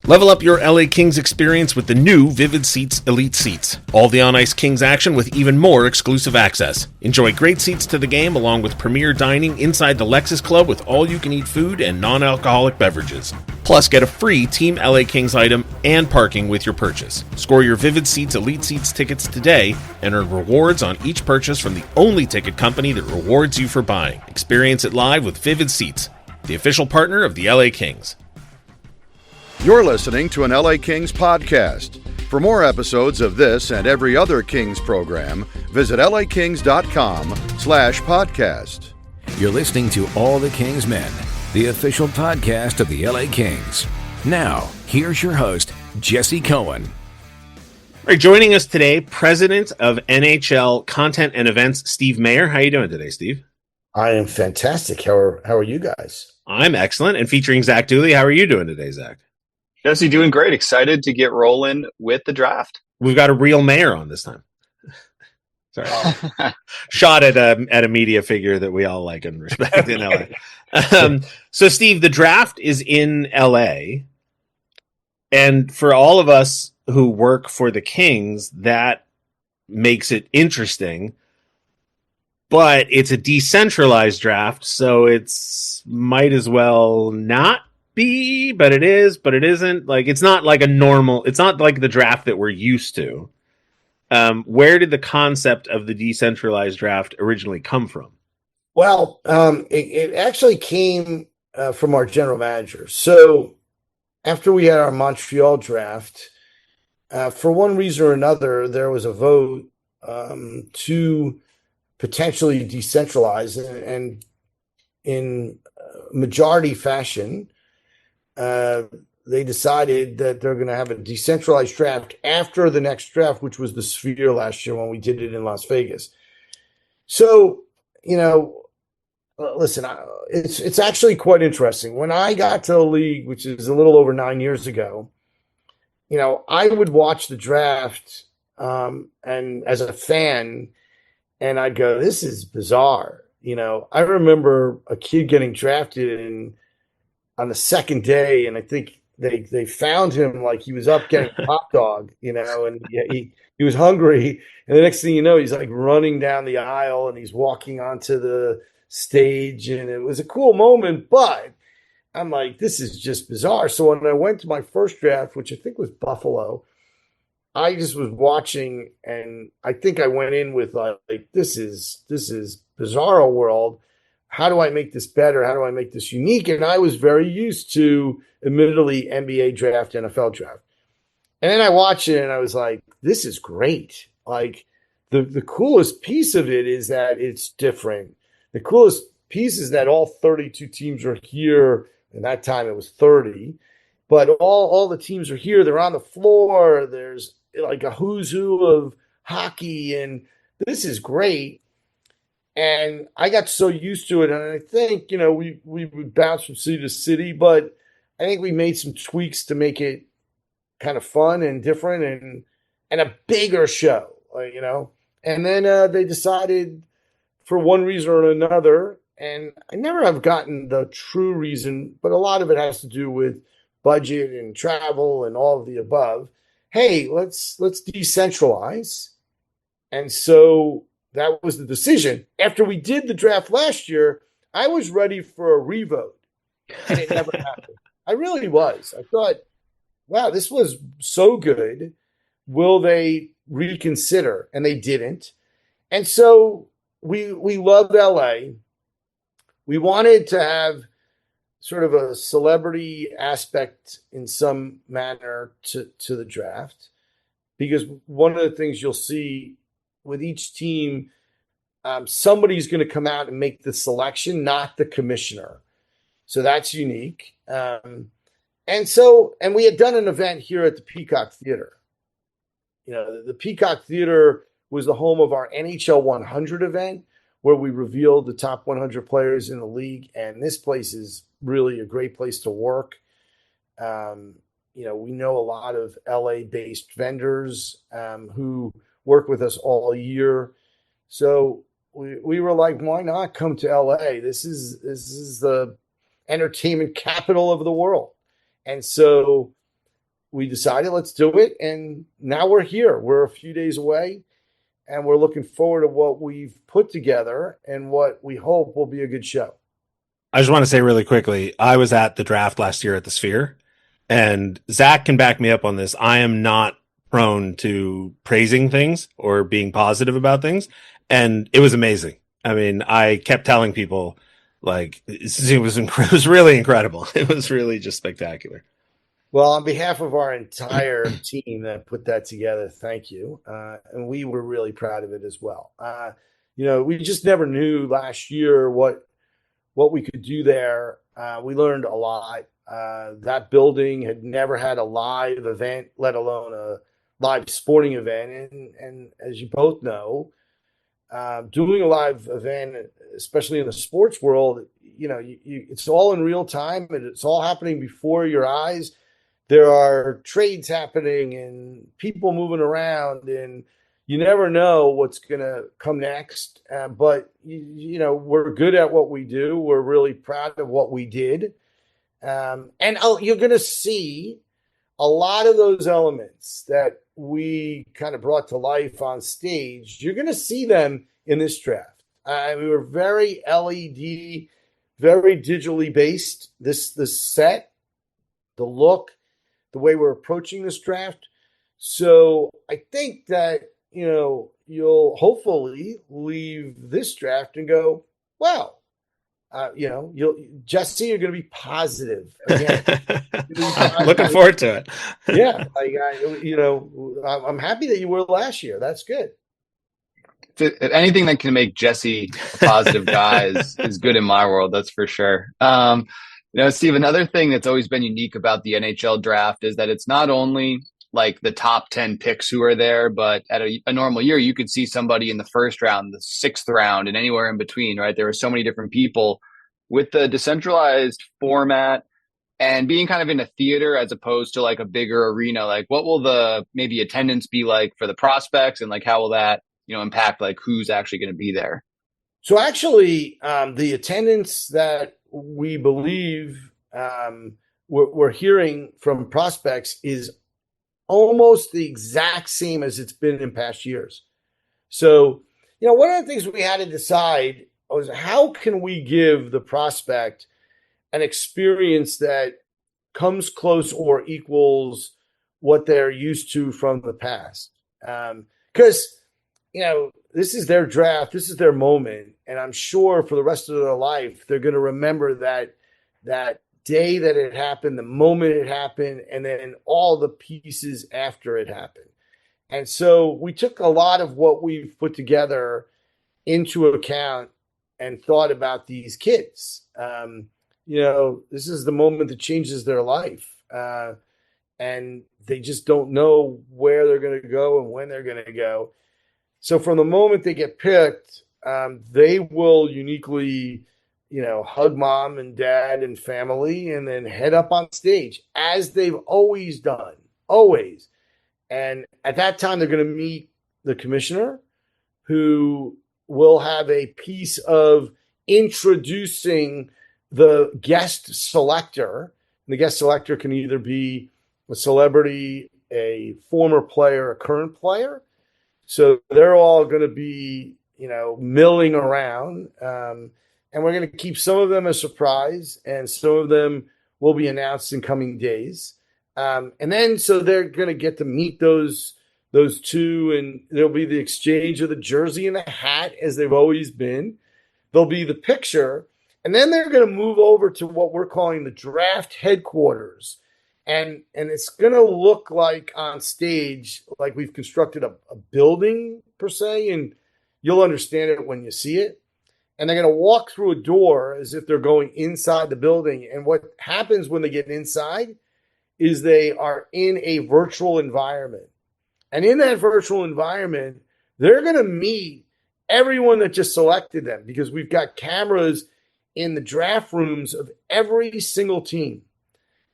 Level up your LA Kings experience with the new Vivid Seats Elite Seats. All the on-ice Kings action with even more exclusive access. Enjoy great seats to the game along with premier dining inside the Lexus Club with all-you-can-eat food and non-alcoholic beverages. Plus, get a free Team LA Kings item and parking with your purchase. Score your Vivid Seats Elite Seats tickets today and earn rewards on each purchase from the only ticket company that rewards you for buying. Experience it live with Vivid Seats, the official partner of the LA Kings. You're listening to an LA Kings podcast. For more episodes of this and every other Kings program, visit lakings.com/podcast. You're listening to All the Kings Men, the official podcast of the LA Kings. Now, here's your host, Jesse Cohen. All right, joining us today, President of NHL Content and Events, Steve Mayer. How are you doing today, Steve? I am fantastic. How are you guys? I'm excellent. And featuring Zach Dooley. How are you doing today, Zach? Jesse, doing great. Excited to get rolling with the draft. We've got a real mayor on this time. Sorry. Shot at a media figure that we all like and respect in LA. So, Steve, the draft is in LA. And for all of us who work for the Kings, that makes it interesting. But it's a decentralized draft, so it's might as well not be, but it is, but it isn't. Like, it's not like a normal, it's not like the draft that we're used to. Where did the concept of the decentralized draft originally come from? Well, it actually came from our general manager. So after we had our Montreal draft, for one reason or another, there was a vote to potentially decentralize, and in majority fashion, they decided that they're going to have a decentralized draft after the next draft, which was the Sphere last year when we did it in Las Vegas. So, listen, it's actually quite interesting. When I got to the league, which is a little over 9 years ago, I would watch the draft and as a fan, and I'd go, this is bizarre. I remember a kid getting drafted on the second day, and I think they found him like he was up getting a hot dog, and he was hungry. And the next thing you know, he's like running down the aisle and he's walking onto the stage, and it was a cool moment. But I'm like, this is just bizarre. So when I went to my first draft, which I think was Buffalo, I just was watching, and I think I went in with like this is bizarro world. How do I make this better? How do I make this unique? And I was very used to, admittedly, NBA draft, NFL draft. And then I watched it and I was like, this is great. Like, the coolest piece of it is that it's different. The coolest piece is that all 32 teams are here. And that time it was 30. But all the teams are here. They're on the floor. There's like a who's who of hockey. And this is great. And I got so used to it. And I think, we would bounce from city to city, but I think we made some tweaks to make it kind of fun and different and a bigger show, And then they decided for one reason or another, and I never have gotten the true reason, but a lot of it has to do with budget and travel and all of the above. Hey, let's decentralize. And so that was the decision. After we did the draft last year, I was ready for a revote, and it never happened. I really was. I thought, wow, this was so good. Will they reconsider? And they didn't. And so we loved LA. We wanted to have sort of a celebrity aspect in some manner to the draft, because one of the things you'll see with each team, somebody's going to come out and make the selection, not the commissioner. So that's unique. And we had done an event here at the Peacock Theater. The Peacock Theater was the home of our NHL 100 event, where we revealed the top 100 players in the league. And this place is really a great place to work. We know a lot of LA-based vendors who work with us all year. So we were like, why not come to LA? This is the entertainment capital of the world. And so we decided let's do it. And now we're here. We're a few days away, and we're looking forward to what we've put together and what we hope will be a good show. I just want to say really quickly, I was at the draft last year at the Sphere, and Zach can back me up on this. I am not prone to praising things or being positive about things, and it was amazing. I mean, I kept telling people, like, it was really incredible. It was really just spectacular. Well, on behalf of our entire team that put that together, thank you. And we were really proud of it as well. We just never knew last year what we could do there. We learned a lot. That building had never had a live event, let alone a live sporting event. And as you both know, doing a live event, especially in the sports world, it's all in real time and it's all happening before your eyes. There are trades happening and people moving around, and you never know what's going to come next. But, we're good at what we do. We're really proud of what we did. You're going to see a lot of those elements that we kind of brought to life on stage. You're going to see them in this draft. We were very LED, very digitally based. This set, the look, the way we're approaching this draft. So I think that, you'll hopefully leave this draft and go, wow, Jesse, you're going to be positive. Again, I'm looking forward to it. Yeah. I'm happy that you were last year. That's good. Anything that can make Jesse a positive guy is good in my world. That's for sure. Steve, another thing that's always been unique about the NHL draft is that it's not only like the top 10 picks who are there, but at a normal year, you could see somebody in the first round, the sixth round, and anywhere in between, right? There are so many different people. With the decentralized format and being kind of in a theater as opposed to like a bigger arena, like what will the maybe attendance be like for the prospects, and like how will that, impact like who's actually going to be there? So actually, the attendance that we believe we're hearing from prospects is almost the exact same as it's been in past years. So, one of the things we had to decide was how can we give the prospect an experience that comes close or equals what they're used to from the past. Because, this is their draft, this is their moment. And I'm sure for the rest of their life, they're going to remember that day that it happened, the moment it happened, and then all the pieces after it happened. And so we took a lot of what we've put together into account and thought about these kids. This is the moment that changes their life. And they just don't know where they're going to go and when they're going to go. So from the moment they get picked, they will uniquely, hug mom and dad and family and then head up on stage as they've always done, always. And at that time, they're going to meet the commissioner, who will have a piece of introducing the guest selector. And the guest selector can either be a celebrity, a former player, a current player. So they're all going to be, milling around. And we're going to keep some of them a surprise, and some of them will be announced in coming days. And then so they're going to get to meet those two, and there'll be the exchange of the jersey and the hat as they've always been. There'll be the picture, and then they're going to move over to what we're calling the draft headquarters. And it's going to look like on stage, like we've constructed a building per se, and you'll understand it when you see it. And they're going to walk through a door as if they're going inside the building. And what happens when they get inside is they are in a virtual environment. And in that virtual environment, they're going to meet everyone that just selected them, because we've got cameras in the draft rooms of every single team.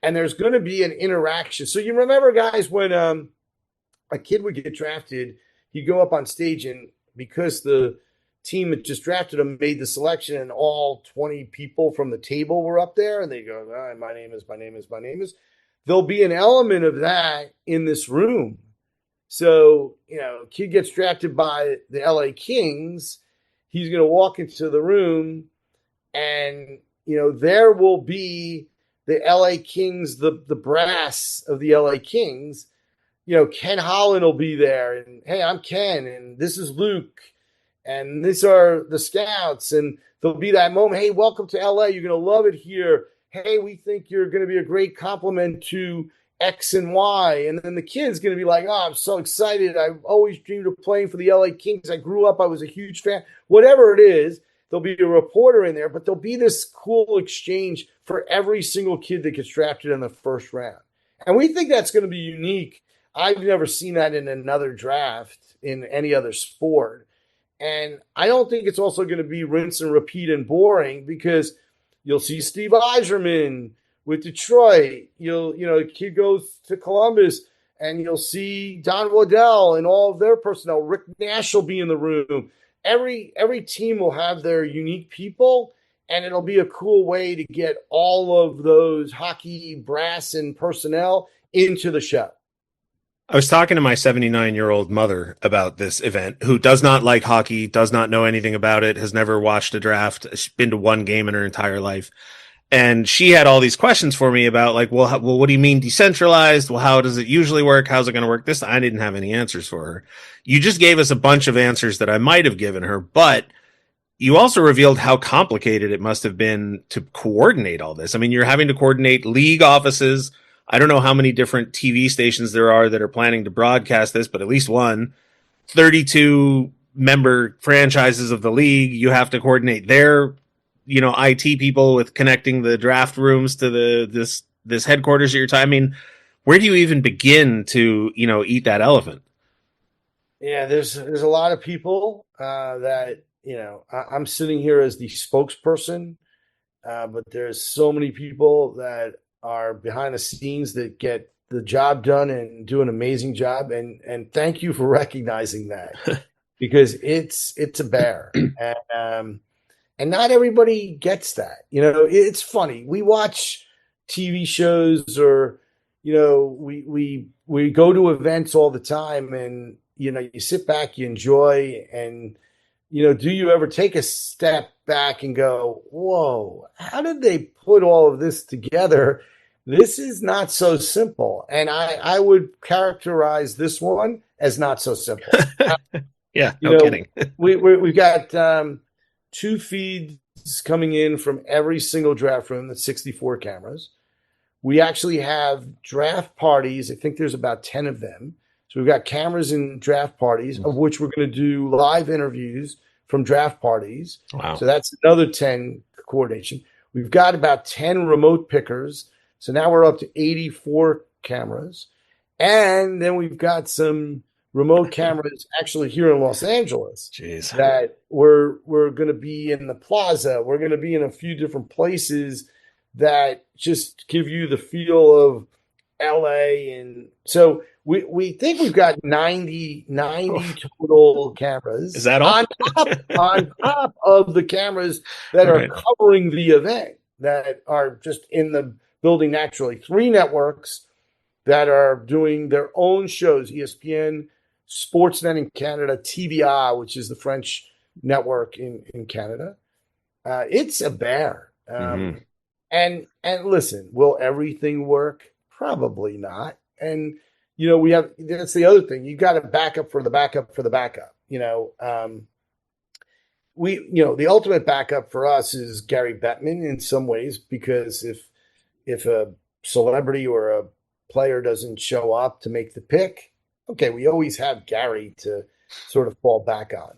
And there's going to be an interaction. So you remember, guys, when a kid would get drafted, he'd go up on stage, and because the team that just drafted him made the selection and all 20 people from the table were up there, and they go, my name is. there'll be an element of that in this room. So, kid gets drafted by the LA Kings. He's going to walk into the room and, there will be the LA Kings, the brass of the LA Kings. Ken Holland will be there. And, hey, I'm Ken, and this is Luke, and these are the scouts. And there'll be that moment, hey, welcome to LA. You're going to love it here. Hey, we think you're going to be a great compliment to X and Y. And then the kid's going to be like, oh, I'm so excited. I've always dreamed of playing for the LA Kings. I grew up. I was a huge fan. Whatever it is, there'll be a reporter in there, but there'll be this cool exchange for every single kid that gets drafted in the first round. And we think that's going to be unique. I've never seen that in another draft in any other sport. And I don't think it's also going to be rinse and repeat and boring, because you'll see Steve Yzerman with Detroit. The kid goes to Columbus, and you'll see Don Waddell and all of their personnel. Rick Nash will be in the room. Every team will have their unique people, and it'll be a cool way to get all of those hockey brass and personnel into the show. I was talking to my 79-year-old mother about this event, who does not like hockey, does not know anything about it, has never watched a draft, she's been to one game in her entire life. And she had all these questions for me about, like, well, what do you mean decentralized? Well, how does it usually work? How's it going to work this time? I didn't have any answers for her. You just gave us a bunch of answers that I might have given her, but you also revealed how complicated it must have been to coordinate all this. I mean, you're having to coordinate league offices. I don't know how many different TV stations there are that are planning to broadcast this, but at least one. 32 member franchises of the league. You have to coordinate their, IT people with connecting the draft rooms to this headquarters at your time. I mean, where do you even begin to, eat that elephant? Yeah, there's a lot of people that, I'm sitting here as the spokesperson, but there's so many people that are behind the scenes that get the job done and do an amazing job. And thank you for recognizing that, because it's a bear. And not everybody gets that. It's funny. We watch TV shows, or, we go to events all the time, and, you sit back, you enjoy, and, do you ever take a step back and go, whoa, how did they put all of this together? This is not so simple. And I would characterize this one as not so simple. Yeah, no kidding. We've got 2 feeds coming in from every single draft room. That's 64 cameras. We actually have draft parties. I think there's about 10 of them. So we've got cameras in draft parties, of which we're going to do live interviews from draft parties. Wow. So that's another 10 coordination. We've got about 10 remote pickers. So now we're up to 84 cameras. And then we've got some remote cameras actually here in Los Angeles. Jeez. That we're going to be in the plaza. We're going to be in a few different places that just give you the feel of LA. And so we think we've got 90 total cameras. Is that all? On top of the cameras that are covering the event, that are just in the building naturally. 3 networks that are doing their own shows: ESPN, Sportsnet in Canada, TVA, which is the French network in Canada. It's a bear. And listen, will everything work? Probably not. And, that's the other thing. You got a backup for the backup for the backup. The ultimate backup for us is Gary Bettman in some ways, because if a celebrity or a player doesn't show up to make the pick, okay, we always have Gary to sort of fall back on.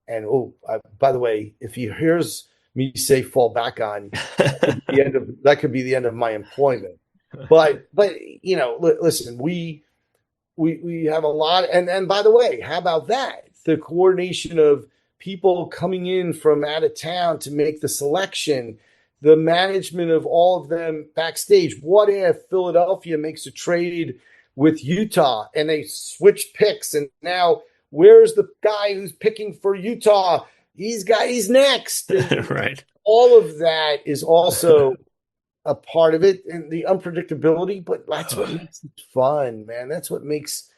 And by the way, if he hears me say fall back on, that could be the end of my employment. But listen, we have a lot, and by the way, how about that? The coordination of people coming in from out of town to make the selection, the management of all of them backstage. What if Philadelphia makes a trade with Utah and they switch picks, and now where's the guy who's picking for Utah? He's next. Right. All of that is also a part of it and the unpredictability, but that's what makes it fun, man. That's what makes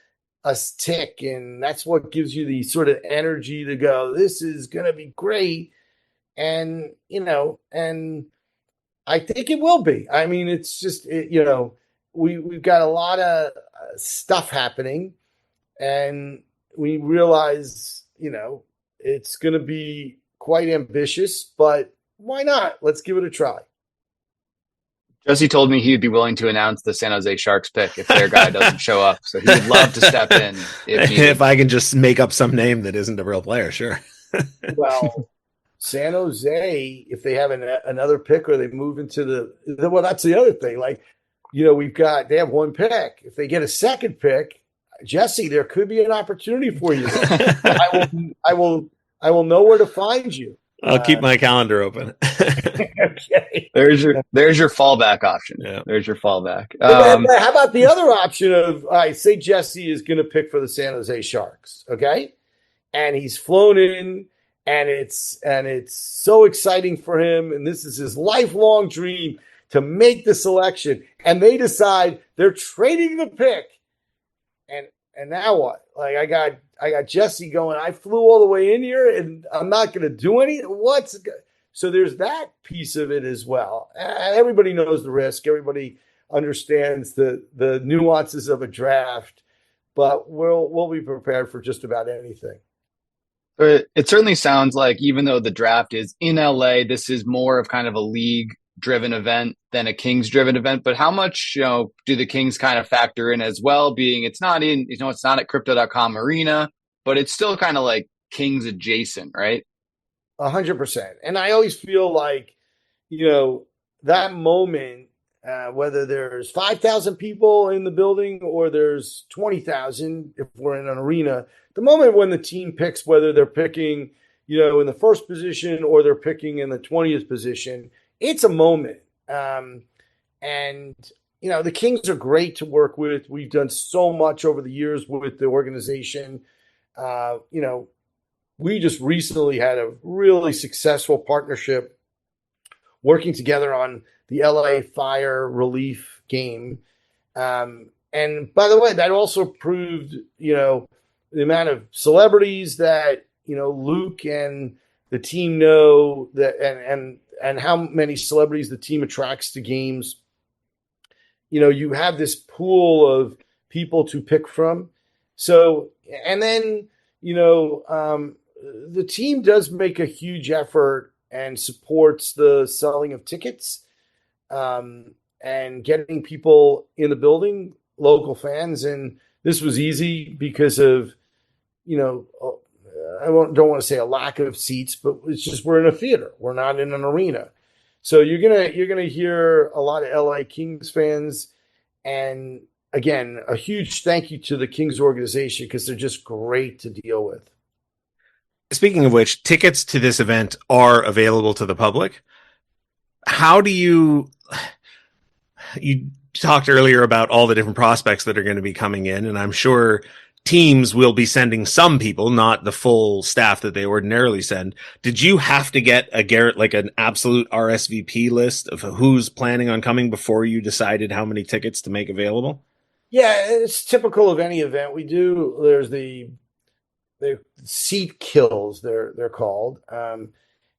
us tick, and that's what gives you the sort of energy to go, this is going to be great. And, and I think it will be. I mean, it's just, we've got a lot of stuff happening, and we realize, it's going to be quite ambitious, but why not? Let's give it a try. Jesse told me he'd be willing to announce the San Jose Sharks pick if their guy doesn't show up. So he would love to step in if I can just make up some name that isn't a real player. Sure. Well, San Jose, if they have another pick or they move into well, that's the other thing. Like, they have one pick. If they get a second pick, Jesse, there could be an opportunity for you. I will know where to find you. I'll keep my calendar open. Okay. There's your fallback option. Yeah. There's your fallback. How about the other option of, say Jesse is going to pick for the San Jose Sharks, okay? And he's flown in, and it's so exciting for him, and this is his lifelong dream to make the selection, and they decide they're trading the pick. And now what? Like, I got Jesse going, I flew all the way in here and I'm not going to do anything. So there's that piece of it as well. And everybody knows the risk. Everybody understands the nuances of a draft, but we'll be prepared for just about anything. It certainly sounds like, even though the draft is in LA, this is more of kind of a league driven event than a Kings driven event. But how much, do the Kings kind of factor in as well, being it's not at crypto.com arena, but it's still kind of like Kings adjacent, right? 100%. And I always feel like, that moment, whether there's 5,000 people in the building or there's 20,000, if we're in an arena, the moment when the team picks, whether they're picking, in the first position or they're picking in the 20th position, it's a moment. And, the Kings are great to work with. We've done so much over the years with the organization. We just recently had a really successful partnership working together on the LA fire relief game. And by the way, that also proved, the amount of celebrities that, Luke and the team know that, and how many celebrities the team attracts to games. You have this pool of people to pick from. So, and then, the team does make a huge effort and supports the selling of tickets, and getting people in the building, local fans. And this was easy because of, don't want to say a lack of seats, but it's just, we're in a theater. We're not in an arena. So you're going to hear a lot of LA Kings fans. And again, a huge thank you to the Kings organization, because they're just great to deal with. Speaking of which, tickets to this event are available to the public. How do you talked earlier about all the different prospects that are going to be coming in, and I'm sure teams will be sending some people, not the full staff that they ordinarily send. Did you have to get an absolute RSVP list of who's planning on coming before you decided how many tickets to make available? Yeah, it's typical of any event we do. There's the seat kills, they're called. And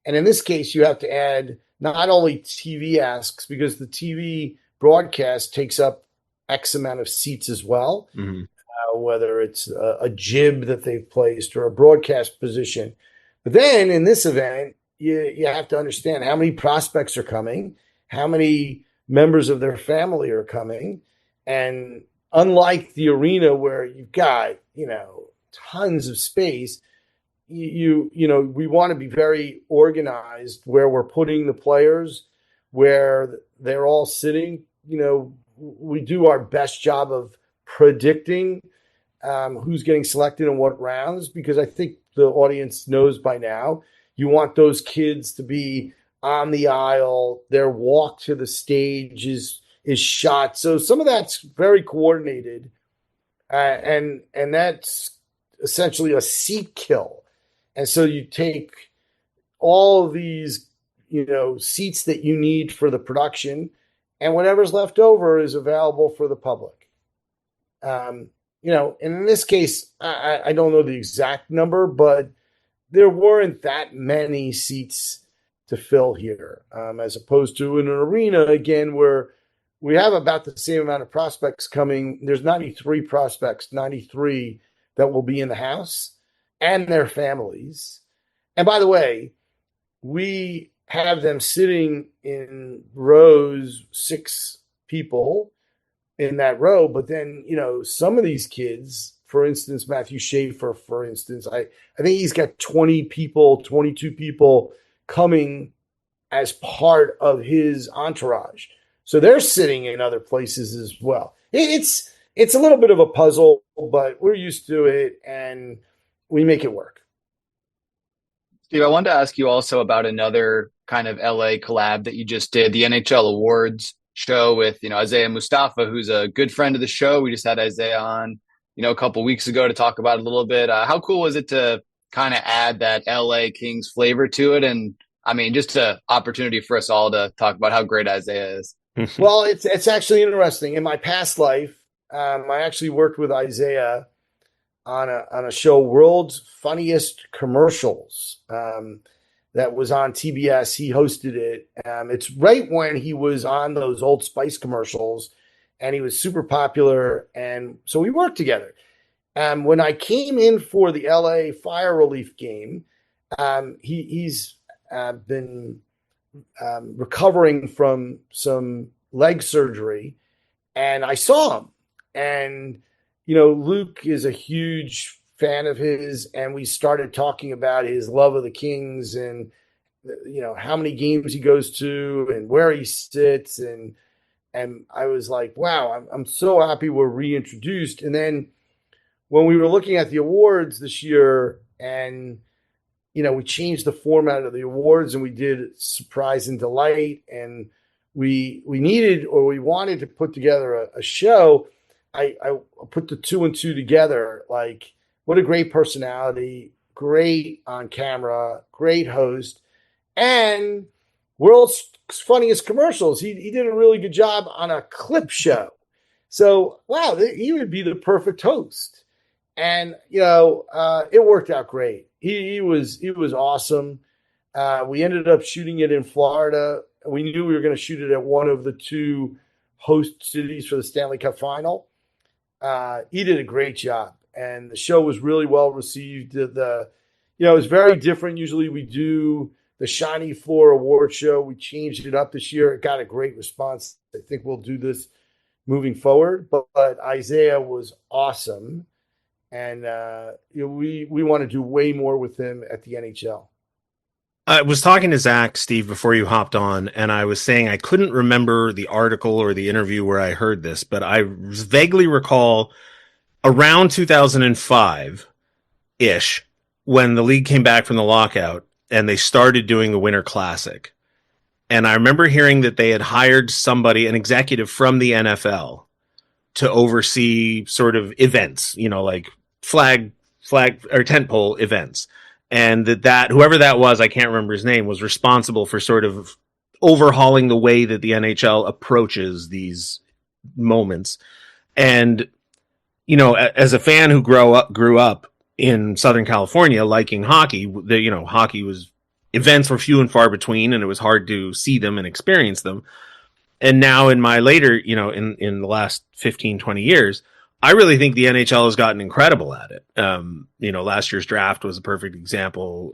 in this case, you have to add not only TV asks, because the TV broadcast takes up X amount of seats as well. Mm-hmm. Whether it's a jib that they've placed or a broadcast position. But then in this event, you have to understand how many prospects are coming, how many members of their family are coming. And unlike the arena where you've got, tons of space, we want to be very organized where we're putting the players, where they're all sitting. We do our best job of predicting who's getting selected in what rounds, because I think the audience knows by now, you want those kids to be on the aisle. Their walk to the stage is shot. So some of that's very coordinated. And that's essentially a seat kill. And so you take all of these, seats that you need for the production, and whatever's left over is available for the public. And in this case, I don't know the exact number, but there weren't that many seats to fill here, as opposed to in an arena, again, where we have about the same amount of prospects coming. There's 93 prospects, 93 that will be in the house and their families. And by the way, we have them sitting in rows, 6 people in that row. But then, some of these kids, for instance, Matthew Schaefer, for instance, I think he's got 20 people, 22 people coming as part of his entourage. So they're sitting in other places as well. It's a little bit of a puzzle, but we're used to it and we make it work. Steve, I wanted to ask you also about another kind of LA collab that you just did, the NHL Awards show with, Isaiah Mustafa, who's a good friend of the show. We just had Isaiah on, a couple weeks ago to talk about it a little bit. How cool was it to kind of add that LA Kings flavor to it? And I mean, just an opportunity for us all to talk about how great Isaiah is. Well, it's actually interesting. In my past life, I actually worked with Isaiah on a show, World's Funniest Commercials, that was on TBS. He hosted it. It's right when he was on those Old Spice commercials, and he was super popular. And so we worked together. When I came in for the LA Fire Relief game, he's been recovering from some leg surgery, and I saw him. And Luke is a huge fan of his, and we started talking about his love of the Kings and how many games he goes to and where he sits, and I was like, wow, I'm so happy we're reintroduced. And then when we were looking at the awards this year, and we changed the format of the awards, and we did surprise and delight, and we needed, or we wanted to put together a show. I put the 2 and 2 together. Like, what a great personality, great on camera, great host, and World's Funniest Commercials. He did a really good job on a clip show. So, wow, he would be the perfect host. And, it worked out great. He was awesome. We ended up shooting it in Florida. We knew we were going to shoot it at one of the 2 host cities for the Stanley Cup Final. He did a great job, and the show was really well received. It was very different. Usually we do the Shiny Floor Award show. We changed it up this year. It got a great response. I think we'll do this moving forward, but Isaiah was awesome. And we want to do way more with him at the NHL. I was talking to Zach, Steve, before you hopped on, and I was saying I couldn't remember the article or the interview where I heard this, but I vaguely recall around 2005-ish, when the league came back from the lockout and they started doing the Winter Classic. And I remember hearing that they had hired somebody, an executive from the NFL, to oversee sort of events, like flag or tentpole events. And that whoever that was, I can't remember his name, was responsible for sort of overhauling the way that the NHL approaches these moments. And, as a fan who grew up in Southern California, liking hockey, hockey events were few and far between, and it was hard to see them and experience them. And now in my later, in the last 15, 20 years, I really think the NHL has gotten incredible at it. Last year's draft was a perfect example.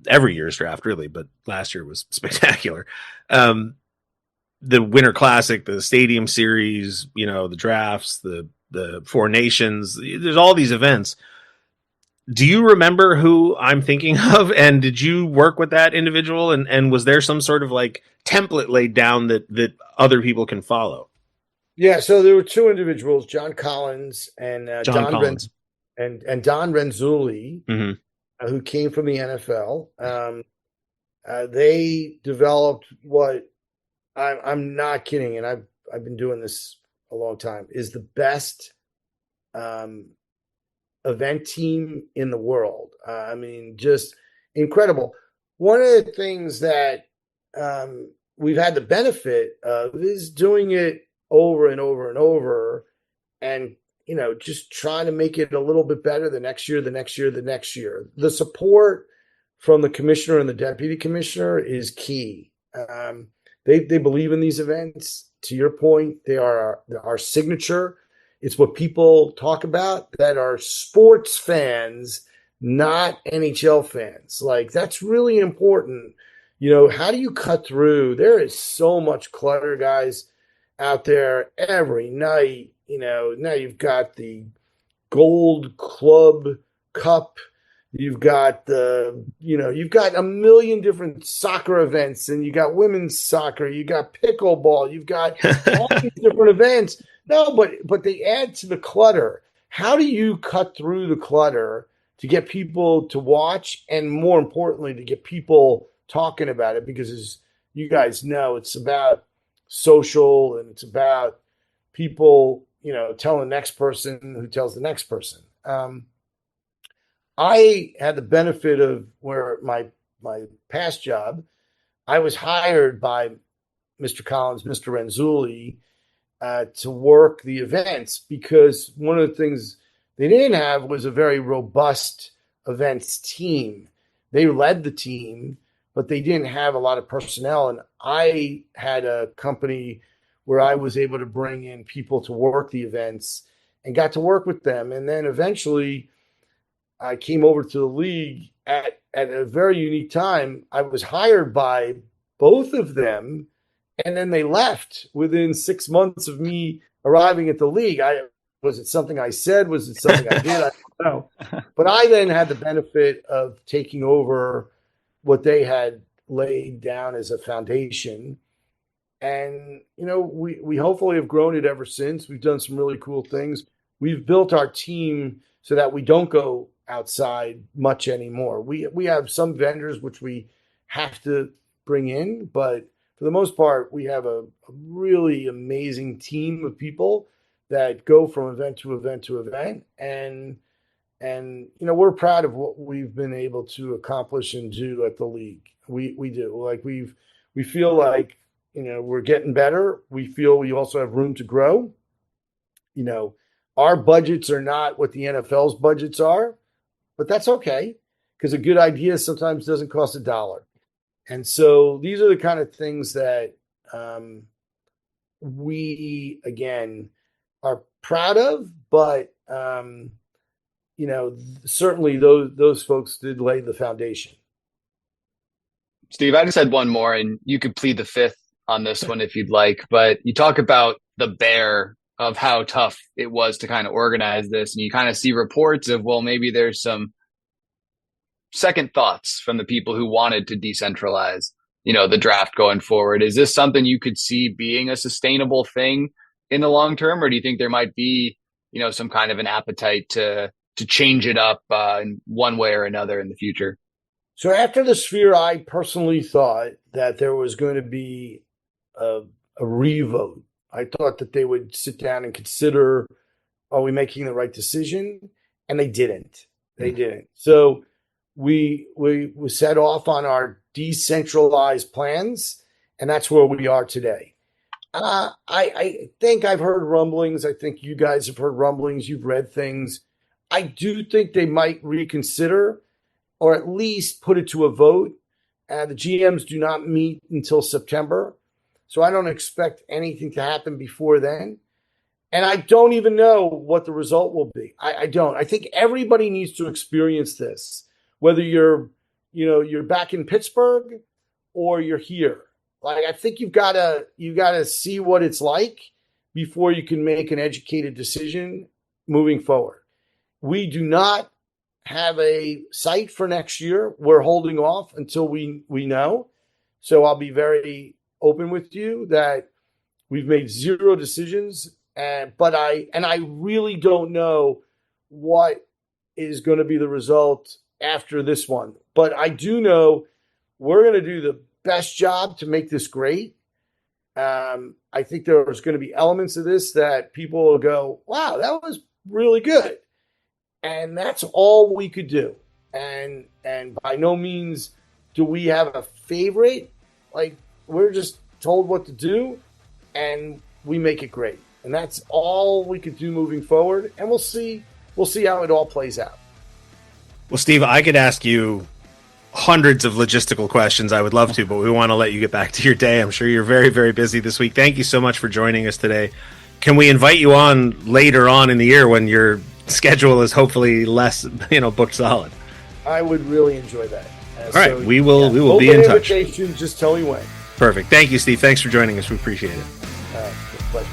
Every year's draft, really, but last year was spectacular. The Winter Classic, the Stadium Series, the drafts, the Four Nations. There's all these events. Do you remember who I'm thinking of? And did you work with that individual? And was there some sort of like template laid down that other people can follow? Yeah, so there were 2 individuals, John Collins and John Collins. and Don Renzulli, Mm-hmm. Who came from the NFL. They developed what I'm not kidding, and I've been doing this a long time, is the best event team in the world. Just incredible. One of the things that we've had the benefit of is doing it over and over and over, and just trying to make it a little bit better the next year, the next year, the next year. The support from the commissioner and the deputy commissioner is key. They believe in these events. To your point, they are our signature. It's what people talk about that are sports fans, not NHL fans. Like, that's really important. How do you cut through? There is so much clutter, guys, out there every night. Now you've got the Gold Club Cup. You've got you've got a million different soccer events, and you got women's soccer, you got pickleball, you've got all these different events. No, but they add to the clutter. How do you cut through the clutter to get people to watch, and more importantly, to get people talking about it? Because as you guys know, it's about social, and it's about people, telling the next person who tells the next person. I had the benefit of where my past job, I was hired by Mr. Collins, Mr. Renzulli, to work the events, because one of the things they didn't have was a very robust events team. They led the team, but they didn't have a lot of personnel. And I had a company where I was able to bring in people to work the events and got to work with them. And then eventually I came over to the league at a very unique time. I was hired by both of them, and then they left within 6 months of me arriving at the league. Was it something I said? Was it something I did? I don't know. But I then had the benefit of taking over what they had laid down as a foundation. And, we hopefully have grown it ever since. We've done some really cool things. We've built our team so that we don't go outside much anymore. We have some vendors which we have to bring in, but for the most part, we have a really amazing team of people that go from event to event to event. And we're proud of what we've been able to accomplish and do at the league. We do. Like, we feel like, we're getting better. We feel we also have room to grow. Our budgets are not what the NFL's budgets are, but that's okay, because a good idea sometimes doesn't cost $1. And so these are the kind of things that we, again, are proud of, but certainly those folks did lay the foundation. Steve, I just had one more, and you could plead the fifth on this one if you'd like, but you talk about the bear of how tough it was to kind of organize this, and you kind of see reports of, well, maybe there's some second thoughts from the people who wanted to decentralize, the draft going forward. Is this something you could see being a sustainable thing in the long term, or do you think there might be, some kind of an appetite to change it up in one way or another in the future? So after the Sphere, I personally thought that there was going to be a revote. I thought that they would sit down and consider, are we making the right decision? And they didn't. They didn't. So we set off on our decentralized plans, and that's where we are today. I think I've heard rumblings. I think you guys have heard rumblings. You've read things. I do think they might reconsider, or at least put it to a vote. The GMs do not meet until September, so I don't expect anything to happen before then. And I don't even know what the result will be. I don't. I think everybody needs to experience this, whether you're back in Pittsburgh or you're here. Like, I think you gotta see what it's like before you can make an educated decision moving forward. We do not have a site for next year. We're holding off until we know. So I'll be very open with you that we've made zero decisions, but I really don't know what is going to be the result after this one. But I do know we're going to do the best job to make this great. I think there's going to be elements of this that people will go, wow, that was really good. And that's all we could do. And by no means do we have a favorite. Like, we're just told what to do, and we make it great. And that's all we could do moving forward. And we'll see how it all plays out. Well, Steve, I could ask you hundreds of logistical questions. I would love to, but we want to let you get back to your day. I'm sure you're very, very busy this week. Thank you so much for joining us today. Can we invite you on later on in the year when your schedule is hopefully less, booked solid? I would really enjoy that. All right, we will be in touch. Just tell me when. Perfect. Thank you, Steve. Thanks for joining us. We appreciate it. It's a pleasure.